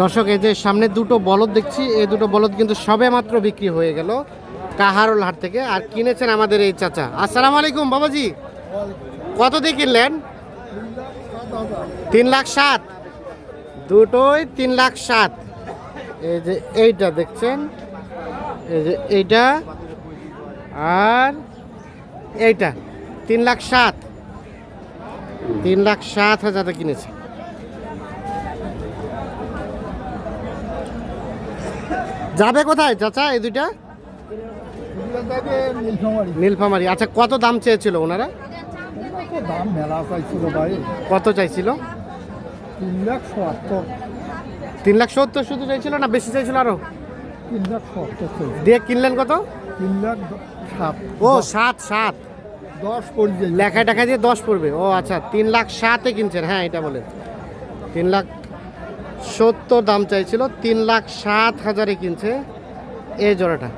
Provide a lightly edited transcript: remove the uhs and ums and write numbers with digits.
দর্শক এই যে সামনে দুটো বলদ দেখছি, এই দুটো বলদ কিন্তু সবে মাত্র বিক্রি হয়ে গেল কাহারোল হাট থেকে। আর কিনেছেন আমাদের এই চাচা। আসসালামু আলাইকুম বাবাজি, কত দিয়ে কিনলেন? 3,07,000, দুটোই 3,07,000। এই যে এইটা দেখছেন, এই যে এইটা আর এইটা 3,07,000, 3,07,000 কিনেছে। যাবে কোথায় চাচা এই দুইটা? নীলফামারি। আচ্ছা, কত দাম চেয়েছিল ওনারা? দাম মেলা চাইছিল ভাই, কত চাইছিল? 3,70,000। 3,70,000 শুধু চাইছিল না বেশি চাইছিল আরো? 3,70,000 দিয়ে কিনলেন কত? 3,07,000। ও 7 10 পড়ছে লেখা টাকা দিয়ে 10 পড়বে। ও আচ্ছা, 3,07,000 কিনছেন। হ্যাঁ এটা বলেন, 3,70,000 দাম চাইছিল, 3,07,000 কিনছে এই জোড়াটা।